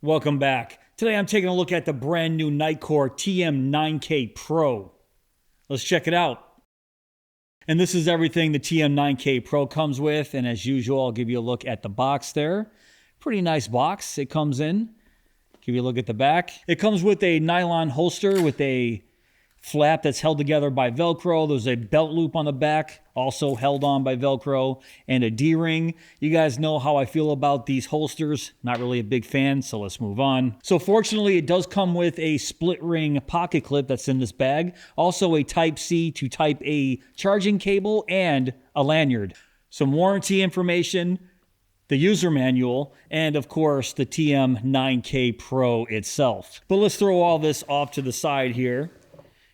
Welcome back. Today I'm taking a look at the brand new Nitecore TM9K Pro. Let's check it out. And this is everything the TM9K Pro comes with. And as usual, I'll give you a look at the box there. Pretty nice box it comes in. Give you a look at the back. It comes with a nylon holster with a flap that's held together by Velcro. There's a belt loop on the back, also held on by Velcro, and a D-ring. You guys know how I feel about these holsters. Not really a big fan, so let's move on. So fortunately, it does come with a split ring pocket clip that's in this bag. Also a Type-C to Type-A charging cable and a lanyard. Some warranty information, the user manual, and of course the TM9K Pro itself. But let's throw all this off to the side here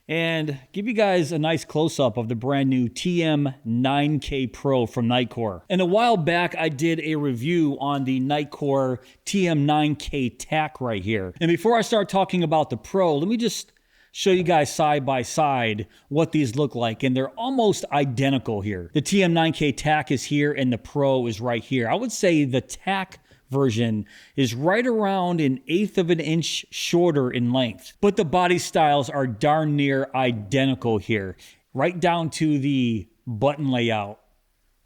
and give you guys a nice close-up of the brand new TM9K Pro from Nitecore. And a while back, I did a review on the Nitecore TM9K TAC right here. And before I start talking about the Pro, let me just show you guys side by side what these look like. And they're almost identical here. The TM9K TAC is here and the Pro is right here. I would say the TAC version is right around 1/8 of an inch shorter in length, but the body styles are darn near identical here, right down to the button layout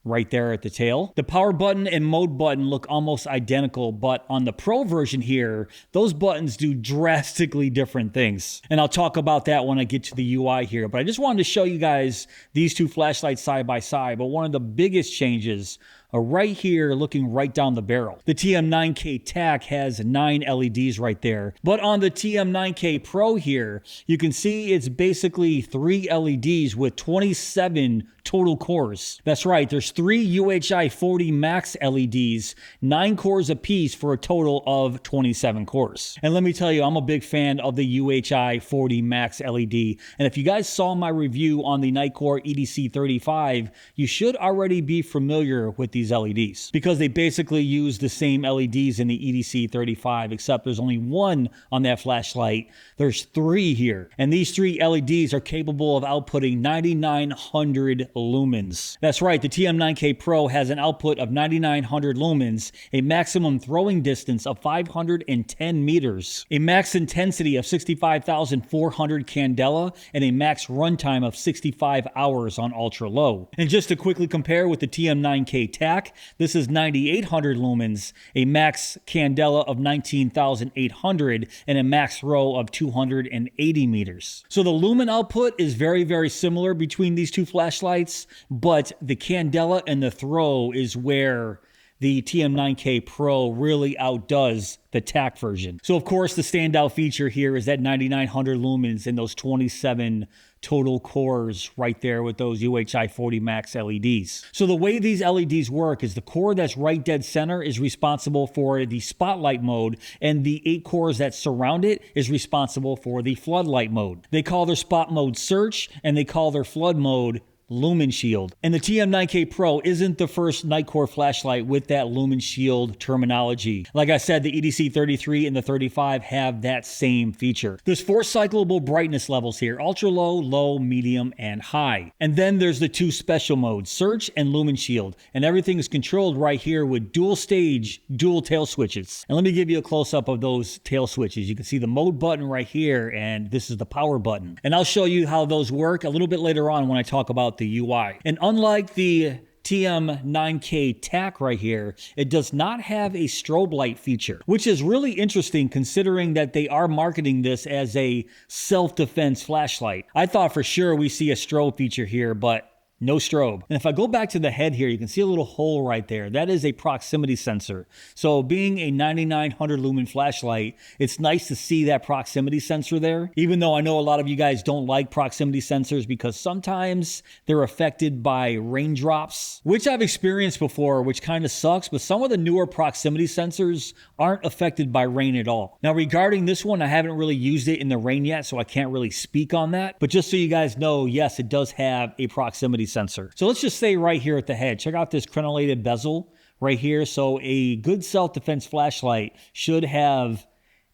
right there at the tail. The power button and mode button look almost identical, but on the Pro version here, those buttons do drastically different things. And I'll talk about that when I get to the UI here, but I just wanted to show you guys these two flashlights side by side. But one of the biggest changes are right here, looking right down the barrel. The TM9K TAC has 9 LEDs right there, but on the TM9K Pro here, you can see it's basically 3 LEDs with 27 total cores. That's right, there's 3 UHI 40 Max LEDs, 9 cores apiece for a total of 27 cores. And let me tell you, I'm a big fan of the UHI 40 Max LED. And if you guys saw my review on the Nitecore EDC35, you should already be familiar with these LEDs because they basically use the same LEDs in the EDC35, except there's only one on that flashlight. There's 3 here. And these 3 LEDs are capable of outputting 9,900 lumens. That's right, the TM9K Pro has an output of 9,900 lumens, a maximum throwing distance of 510 meters, a max intensity of 65,400 candela, and a max runtime of 65 hours on ultra low. And just to quickly compare with the TM9K TAC, this is 9,800 lumens, a max candela of 19,800, and a max throw of 280 meters. So the lumen output is very, very similar between these two flashlights, but the candela and the throw is where the TM9K Pro really outdoes the TAC version. So of course the standout feature here is that 9,900 lumens and those 27 total cores right there with those UHI 40 Max LEDs. So the way these LEDs work is the core that's right dead center is responsible for the spotlight mode, and the 8 cores that surround it is responsible for the floodlight mode. They call their spot mode search and they call their flood mode Lumen Shield. And the TM9K Pro isn't the first Nitecore flashlight with that Lumen Shield terminology. Like I said, the EDC33 and the 35 have that same feature. There's 4 cyclable brightness levels here: ultra low, low, medium, and high. And then there's the 2 special modes, Search and Lumen Shield. And everything is controlled right here with dual stage, dual tail switches. And let me give you a close-up of those tail switches. You can see the mode button right here, and this is the power button. And I'll show you how those work a little bit later on when I talk about the UI. And unlike the TM9K TAC right here, it does not have a strobe light feature, which is really interesting considering that they are marketing this as a self-defense flashlight. I thought for sure we see a strobe feature here, but no strobe. And if I go back to the head here, you can see a little hole right there. That is a proximity sensor. So being a 9,900 lumen flashlight, it's nice to see that proximity sensor there. Even though I know a lot of you guys don't like proximity sensors because sometimes they're affected by raindrops, which I've experienced before, which kind of sucks. But some of the newer proximity sensors aren't affected by rain at all. Now regarding this one, I haven't really used it in the rain yet, so I can't really speak on that. But just so you guys know, yes, it does have a proximity sensor. So let's just say right here at the head, check out this crenellated bezel right here. So a good self-defense flashlight should have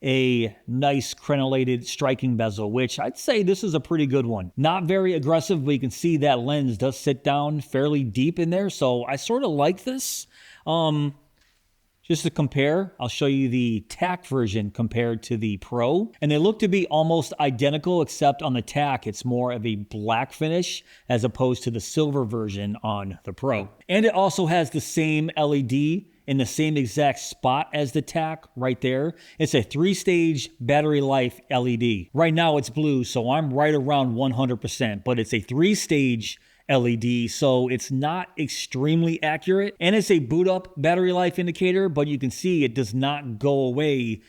a nice crenellated striking bezel, which I'd say this is a pretty good one. Not very aggressive, but you can see that lens does sit down fairly deep in there. So I sort of like this. Just Just to compare, I'll show you the TAC version compared to the Pro. And they look to be almost identical, except on the TAC, it's more of a black finish as opposed to the silver version on the Pro. And it also has the same LED in the same exact spot as the TAC right there. It's a 3-stage battery life LED. Right now it's blue, so I'm right around 100%, but it's a 3-stage LED, so it's not extremely accurate. And it's a boot up battery life indicator, but you can see it does not go away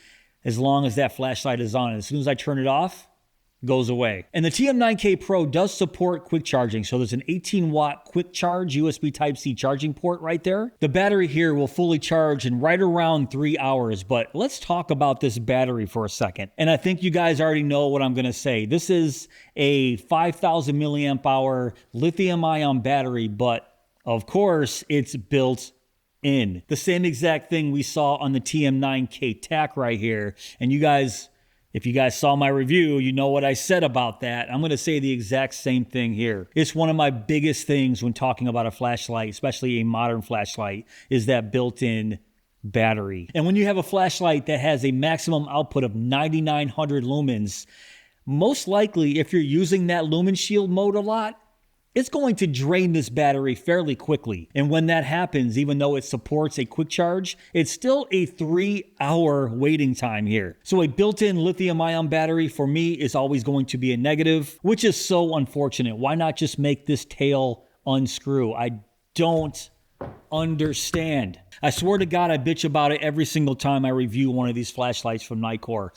as long as that flashlight is on. As soon as I turn it off, goes away. And the TM9K Pro does support quick charging. So there's an 18-watt quick charge USB Type-C charging port right there. The battery here will fully charge in right around 3 hours, but let's talk about this battery for a second. And I think you guys already know what I'm gonna say. This is a 5,000 milliamp hour lithium-ion battery, but of course it's built in. The same exact thing we saw on the TM9K TAC right here. And you guys, if you guys saw my review, you know what I said about that. I'm going to say the exact same thing here. It's one of my biggest things when talking about a flashlight, especially a modern flashlight, is that built-in battery. And when you have a flashlight that has a maximum output of 9,900 lumens, most likely if you're using that lumen shield mode a lot, it's going to drain this battery fairly quickly. And when that happens, even though it supports a quick charge, it's still a 3-hour waiting time here. So a built-in lithium-ion battery for me is always going to be a negative, which is so unfortunate. Why not just make this tail unscrew? I don't understand. I swear to God, I bitch about it every single time I review one of these flashlights from Nitecore.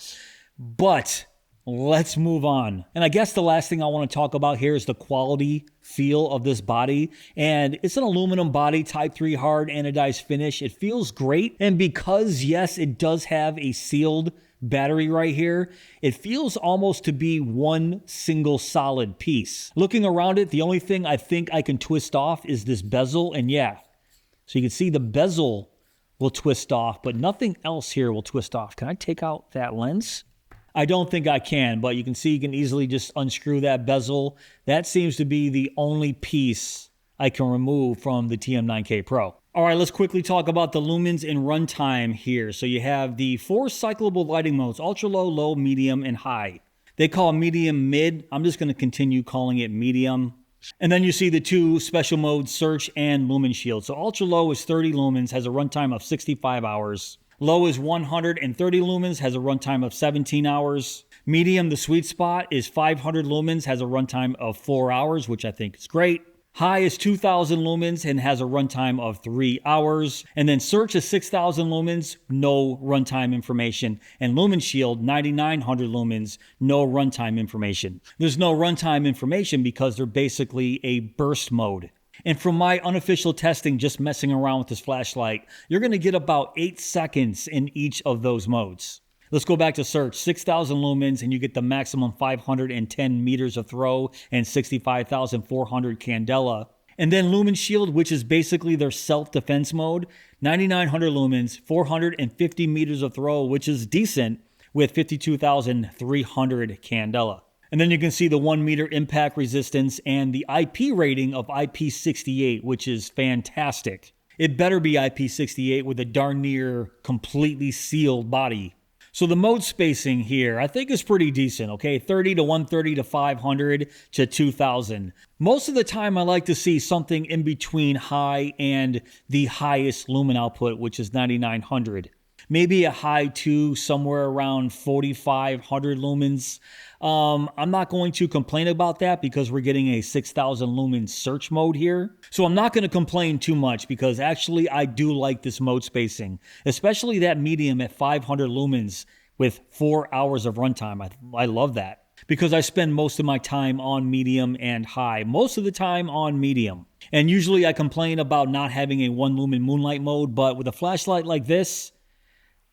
But let's move on. And I guess the last thing I want to talk about here is the quality feel of this body. And it's an aluminum body, Type 3 hard anodized finish. It feels great. And because, yes, it does have a sealed battery right here, it feels almost to be one single solid piece. Looking around it, the only thing I think I can twist off is this bezel. And yeah, so you can see the bezel will twist off, but nothing else here will twist off. Can I take out that lens? I don't think I can, but you can see you can easily just unscrew that bezel. That seems to be the only piece I can remove from the TM9K Pro. All right, let's quickly talk about the lumens in runtime here. So you have the 4 cyclable lighting modes: ultra low, low, medium, and high. They call medium mid. I'm just going to continue calling it medium. And then you see the 2 special modes, search and lumen shield. So ultra low is 30 lumens, has a runtime of 65 hours. Low is 130 lumens, has a runtime of 17 hours. Medium, the sweet spot, is 500 lumens, has a runtime of 4 hours, which I think is great. High is 2,000 lumens and has a runtime of 3 hours. And then search is 6,000 lumens, no runtime information. And lumen shield, 9,900 lumens, no runtime information. There's no runtime information because they're basically a burst mode. And from my unofficial testing, just messing around with this flashlight, you're going to get about 8 seconds in each of those modes. Let's go back to search. 6,000 lumens, and you get the maximum 510 meters of throw and 65,400 candela. And then lumen shield, which is basically their self-defense mode, 9,900 lumens, 450 meters of throw, which is decent, with 52,300 candela. And then you can see the 1 meter impact resistance and the IP rating of IP68, which is fantastic. It better be IP68 with a darn near completely sealed body. So the mode spacing here, I think is pretty decent, okay? 30 to 130 to 500 to 2000. Most of the time I like to see something in between high and the highest lumen output, which is 9,900. Maybe a high 2 somewhere around 4,500 lumens. I'm not going to complain about that because we're getting a 6,000 lumen search mode here. So I'm not going to complain too much because actually I do like this mode spacing, especially that medium at 500 lumens with 4 hours of runtime. I love that because I spend most of my time on medium and high, most of the time on medium. And usually I complain about not having a 1 lumen moonlight mode, but with a flashlight like this,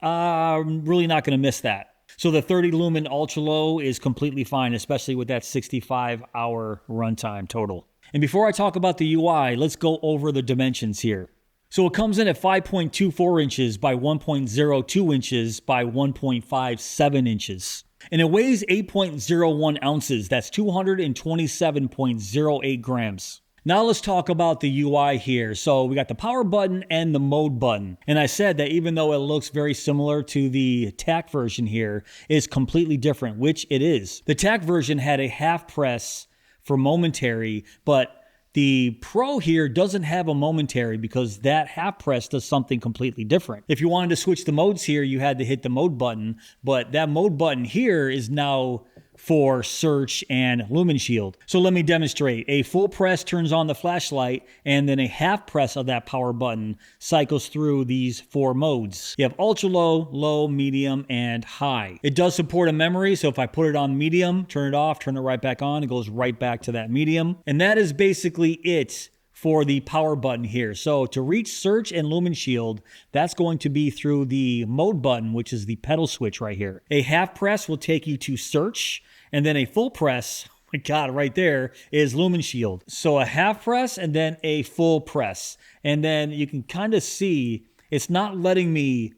I'm really not going to miss that. So the 30 lumen ultra low is completely fine, especially with that 65-hour runtime total. And before I talk about the UI, let's go over the dimensions here. So it comes in at 5.24 inches by 1.02 inches by 1.57 inches. And it weighs 8.01 ounces. That's 227.08 grams. Now let's talk about the UI here. So we got the power button and the mode button. And I said that even though it looks very similar to the TAC version here, it's completely different, which it is. The TAC version had a half press for momentary, but the Pro here doesn't have a momentary because that half press does something completely different. If you wanted to switch the modes here, you had to hit the mode button, but that mode button here is now for search and lumen shield. So let me demonstrate. A full press turns on the flashlight, and then a half press of that power button cycles through these 4 modes. You have ultra low, low, medium, and high. It does support a memory, so if I put it on medium, turn it off, turn it right back on, it goes right back to that medium. And that is basically it for the power button here. So to reach search and lumen shield, that's going to be through the mode button, which is the pedal switch right here. A half press will take you to search, and then a full press, oh my God, right there is lumen shield. So a half press and then a full press. And then you can kind of see it's not letting me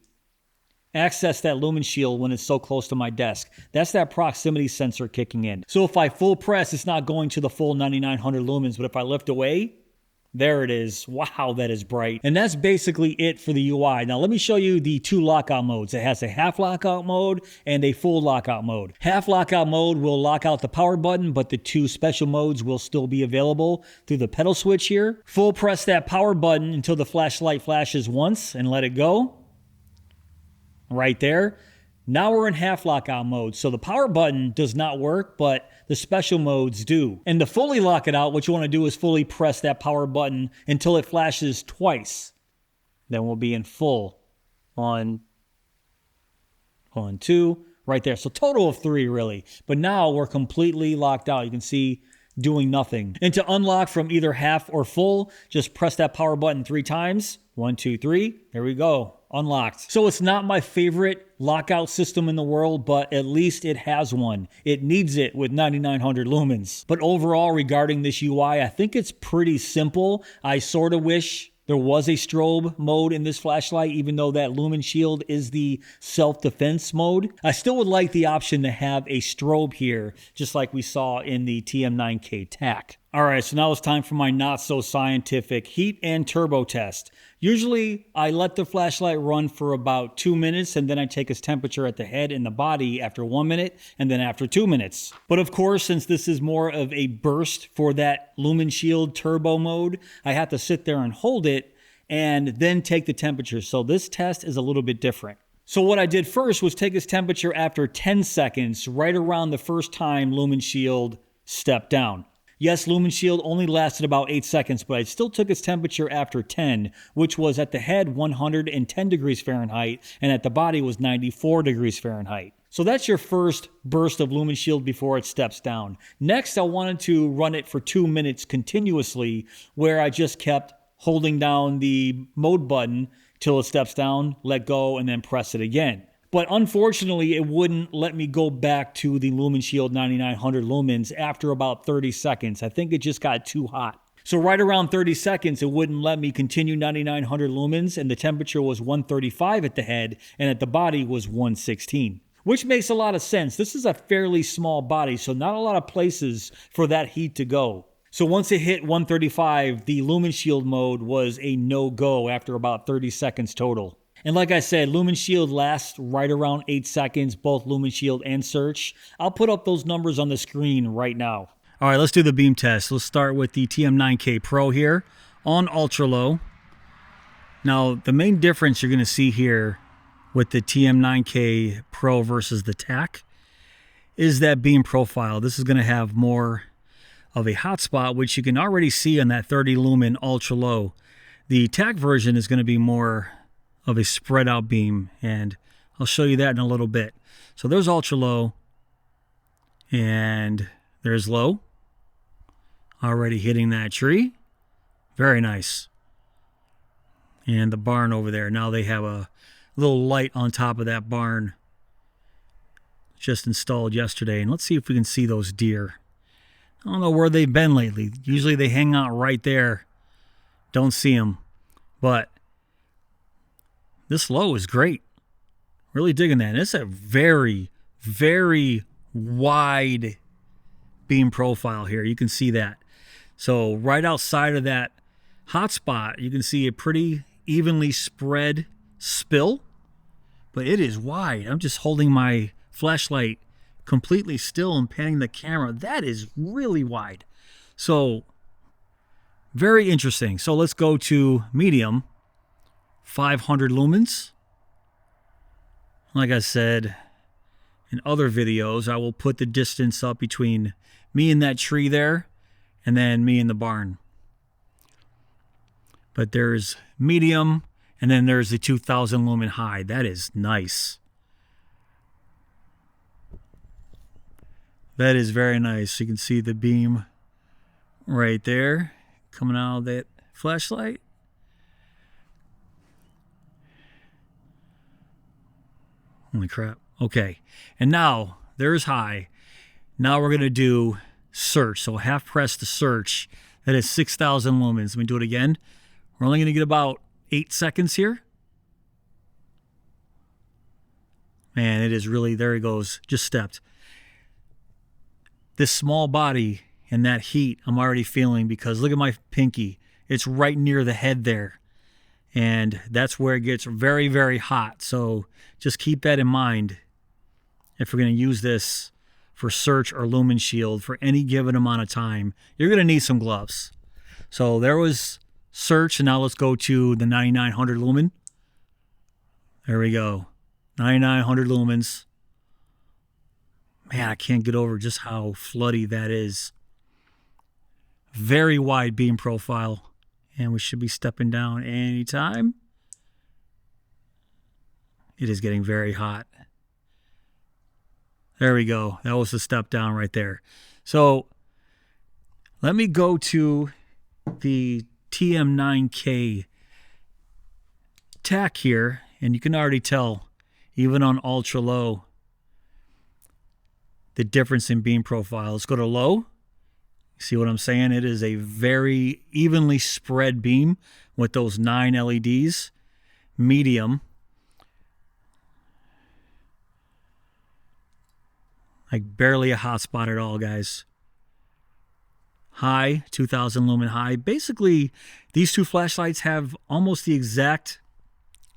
access that lumen shield when it's so close to my desk. That's that proximity sensor kicking in. So if I full press, it's not going to the full 9900 lumens, but if I lift away, there it is. Wow, that is bright. And that's basically it for the UI. Now let me show you the 2 lockout modes. It has a half lockout mode and a full lockout mode. Half lockout mode will lock out the power button, but the 2 special modes will still be available through the pedal switch here. Full press that power button until the flashlight flashes once and let it go. Right there. Now we're in half lockout mode. So the power button does not work, but the special modes do. And to fully lock it out, what you want to do is fully press that power button until it flashes twice. Then we'll be in full. 1, 2, right there. So total of 3 really. But now we're completely locked out. You can see doing nothing. And to unlock from either half or full, just press that power button 3 times. 1, 2, 3. There we go. Unlocked. So it's not my favorite lockout system in the world, but at least it has one. It needs it with 9900 lumens. But overall, regarding this UI, I think it's pretty simple. I sort of wish there was a strobe mode in this flashlight, even though that lumen shield is the self-defense mode. I still would like the option to have a strobe here, just like we saw in the TM9K TAC. All right, so now it's time for my not-so-scientific heat and turbo test. Usually, I let the flashlight run for about 2 minutes, and then I take its temperature at the head and the body after 1 minute, and then after 2 minutes. But of course, since this is more of a burst for that lumen shield turbo mode, I have to sit there and hold it, and then take the temperature. So this test is a little bit different. So what I did first was take its temperature after 10 seconds, right around the first time lumen shield stepped down. Yes, lumen shield only lasted about 8 seconds, but I still took its temperature after 10, which was at the head 110 degrees Fahrenheit, and at the body was 94 degrees Fahrenheit. So that's your first burst of lumen shield before it steps down. Next, I wanted to run it for 2 minutes continuously, where I just kept holding down the mode button till it steps down, let go, and then press it again. But unfortunately, it wouldn't let me go back to the Lumen Shield 9900 lumens after about 30 seconds. I think it just got too hot. So right around 30 seconds, it wouldn't let me continue 9900 lumens, and the temperature was 135 at the head, and at the body was 116. Which makes a lot of sense. This is a fairly small body, so not a lot of places for that heat to go. So once it hit 135, the Lumen Shield mode was a no-go after about 30 seconds total. And like I said, Lumen Shield lasts right around 8 seconds, both Lumen Shield and Search. I'll put up those numbers on the screen right now. All right, let's do the beam test. Let's start with the TM9K Pro here on ultra low. Now, the main difference you're going to see here with the TM9K Pro versus the TAC is that beam profile. This is going to have more of a hotspot, which you can already see on that 30 lumen ultra low. The TAC version is going to be more of a spread out beam, and I'll show you that in a little bit. So there's ultra low, and there's low, already hitting that tree. Very nice. And the barn over there, now they have a little light on top of that barn just installed yesterday. And let's see if we can see those deer. I don't know where they've been lately. Usually they hang out right there. Don't see them. But this low is great. Really digging that. And it's a very, very wide beam profile here. You can see that. So right outside of that hotspot, you can see a pretty evenly spread spill, but it is wide. I'm just holding my flashlight completely still and panning the camera. That is really wide. So very interesting. So let's go to medium, 500 lumens. Like I said in other videos, I will put the distance up between me and that tree there and then me in the barn. But there's medium, and then there's the 2000 lumen high. That is nice. That is very nice. You can see the beam right there coming out of that flashlight. Holy crap. Okay. And now there's high. Now we're going to do search. So half press to search. That is 6,000 lumens. Let me do it again. We're only going to get about 8 seconds here. Man, it is really, there it goes. Just stepped. This small body and that heat I'm already feeling, because look at my pinky. It's right near the head there. And that's where it gets very, very hot. So just keep that in mind if we're going to use this for search or lumen shield for any given amount of time. You're going to need some gloves. So there was search, and now let's go to the 9900 lumen. There we go. 9900 lumens. Man, I can't get over just how floody that is. Very wide beam profile. And we should be stepping down anytime. It is getting very hot. There we go. That was the step down right there. So let me go to the TM9K TAC here. And you can already tell, even on ultra low, the difference in beam profile. Let's go to low. See what I'm saying? It is a very evenly spread beam with those 9 LEDs. Medium. Like barely a hot spot at all, guys. High, 2000 lumen high. Basically, these two flashlights have almost the exact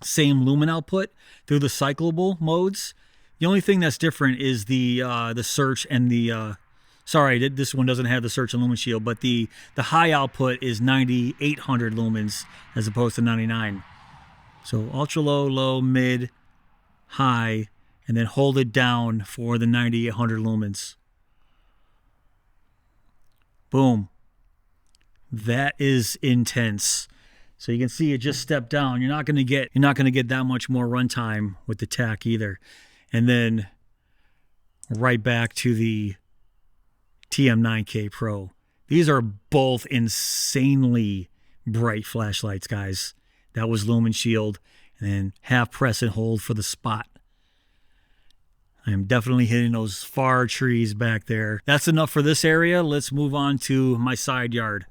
same lumen output through the cyclable modes. The only thing that's different is the search and the sorry, this one doesn't have the search and lumen shield, but the high output is 9800 lumens as opposed to 99. So ultra low, low, mid, high, and then hold it down for the 9800 lumens. Boom. That is intense. So you can see it just stepped down. You're not going to get that much more runtime with the TAC either. And then right back to the TM9K Pro. These are both insanely bright flashlights, guys. That was lumen shield, and then half press and hold for the spot. I am definitely hitting those far trees back there. That's enough for this area. Let's move on to my side yard.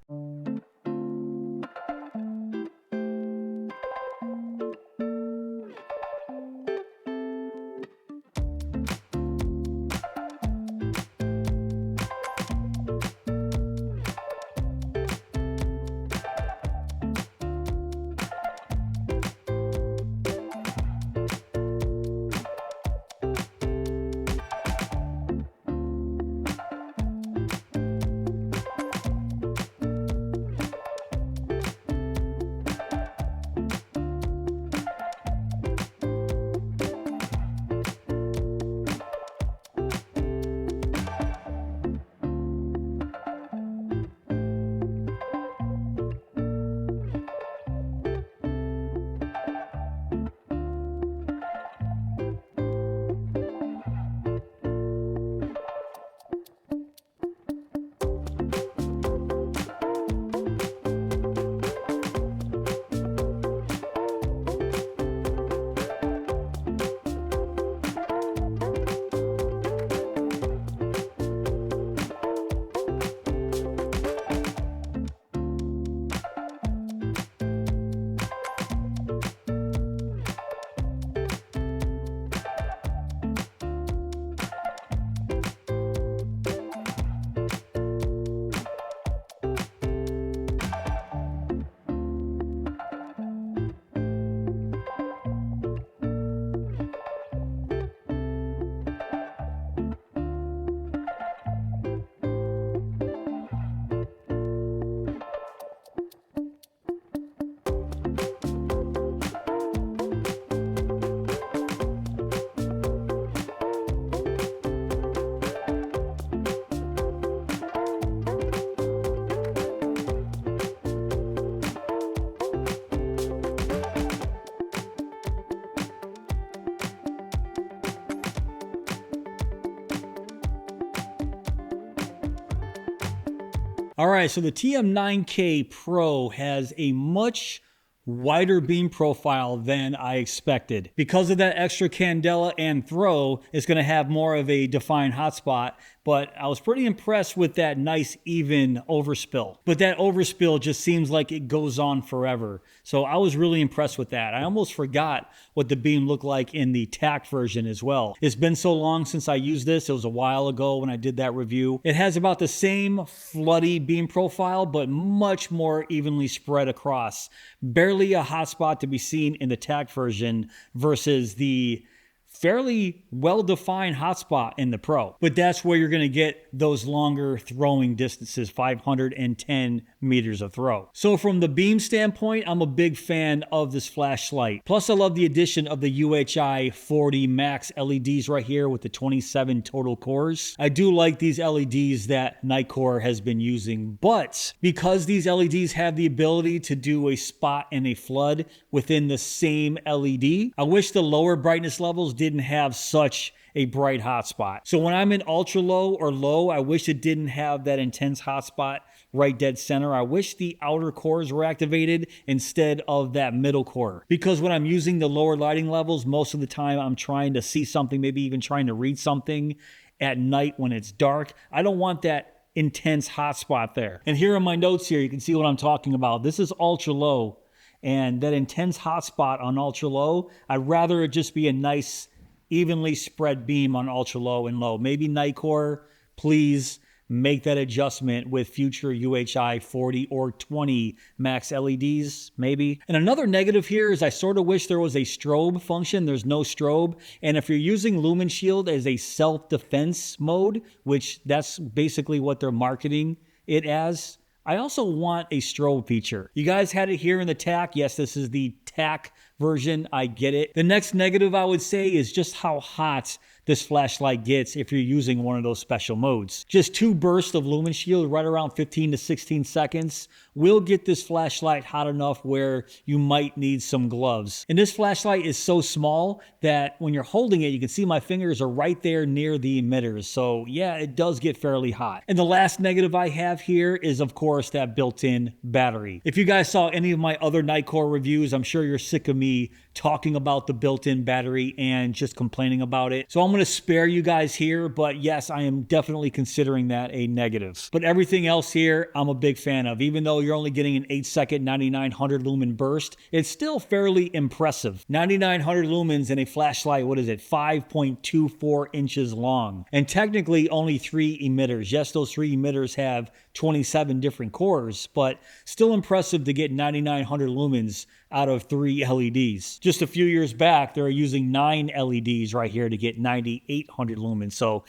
All right, so the TM9K Pro has a much wider beam profile than I expected. Because of that extra candela and throw, it's going to have more of a defined hotspot, but I was pretty impressed with that nice even overspill. But that overspill just seems like it goes on forever. So I was really impressed with that. I almost forgot what the beam looked like in the TAC version as well. It's been so long since I used this. It was a while ago when I did that review. It has about the same floody beam profile, but much more evenly spread across. Barely a hotspot to be seen in the TAC version versus the fairly well-defined hotspot in the Pro. But that's where you're going to get those longer throwing distances, 510 meters of throw. So from the beam standpoint, I'm a big fan of this flashlight. Plus, I love the addition of the UHI 40 Max LEDs right here with the 27 total cores. I do like these LEDs that Nitecore has been using, but because these LEDs have the ability to do a spot and a flood within the same LED, I wish the lower brightness levels didn't have such a bright hotspot. So when I'm in ultra low or low, I wish it didn't have that intense hotspot right dead center. I wish the outer cores were activated instead of that middle core. Because when I'm using the lower lighting levels, most of the time I'm trying to see something, maybe even trying to read something at night when it's dark. I don't want that intense hotspot there. And here are my notes here. You can see what I'm talking about. This is ultra low, and that intense hotspot on ultra low, I'd rather it just be a nice evenly spread beam on ultra low and low. Maybe Nitecore, please make that adjustment with future UHI 40 or 20 max LEDs, maybe. And another negative here is I sort of wish there was a strobe function. There's no strobe. And if you're using Lumen Shield as a self-defense mode, which that's basically what they're marketing it as, I also want a strobe feature. You guys had it here in the TAC. Yes, this is the TAC version. I get it. The next negative I would say is just how hot this flashlight gets if you're using one of those special modes. Just 2 bursts of Lumen Shield right around 15 to 16 seconds will get this flashlight hot enough where you might need some gloves. And this flashlight is so small that when you're holding it, you can see my fingers are right there near the emitters. So yeah, it does get fairly hot. And the last negative I have here is, of course, that built-in battery. If you guys saw any of my other Nitecore reviews, I'm sure you're sick of me talking about the built-in battery and just complaining about it. So I'm going to spare you guys here, but yes, I am definitely considering that a negative. But everything else here, I'm a big fan of. Even though you're only getting an 8-second 9900 lumen burst, it's still fairly impressive. 9900 lumens in a flashlight, what is it, 5.24 inches long. And technically only 3 emitters. Yes, those 3 emitters have 27 different cores, but still impressive to get 9900 lumens out of 3 LEDs. Just a few years back, they were using 9 LEDs right here to get 9800 lumens. So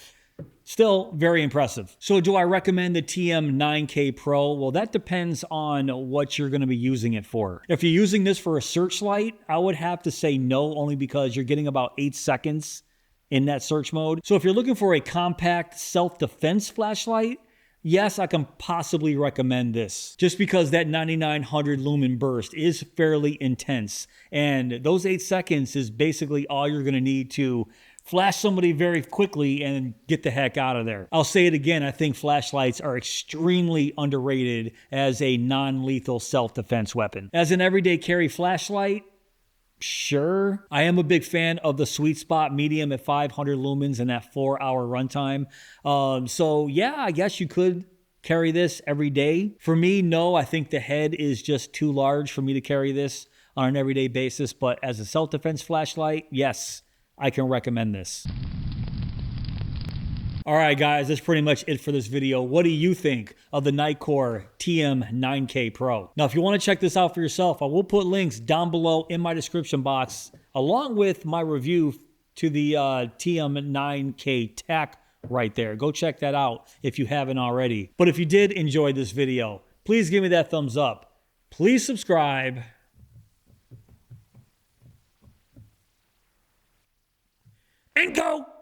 still very impressive. So do I recommend the TM9K Pro? Well, that depends on what you're going to be using it for. If you're using this for a searchlight, I would have to say no, only because you're getting about 8 seconds in that search mode. So if you're looking for a compact self-defense flashlight, yes, I can possibly recommend this just because that 9900 lumen burst is fairly intense. And those 8 seconds is basically all you're going to need to flash somebody very quickly and get the heck out of there. I'll say it again. I think flashlights are extremely underrated as a non-lethal self-defense weapon. As an everyday carry flashlight, sure. I am a big fan of the sweet spot medium at 500 lumens and that 4-hour runtime. So yeah, I guess you could carry this every day. For me, no, I think the head is just too large for me to carry this on an everyday basis. But as a self-defense flashlight, yes, I can recommend this. All right, guys, that's pretty much it for this video. What do you think of the Nitecore TM9K Pro? Now, if you want to check this out for yourself, I will put links down below in my description box, along with my review to the TM9K TAC right there. Go check that out if you haven't already. But if you did enjoy this video, please give me that thumbs up. Please subscribe. And go!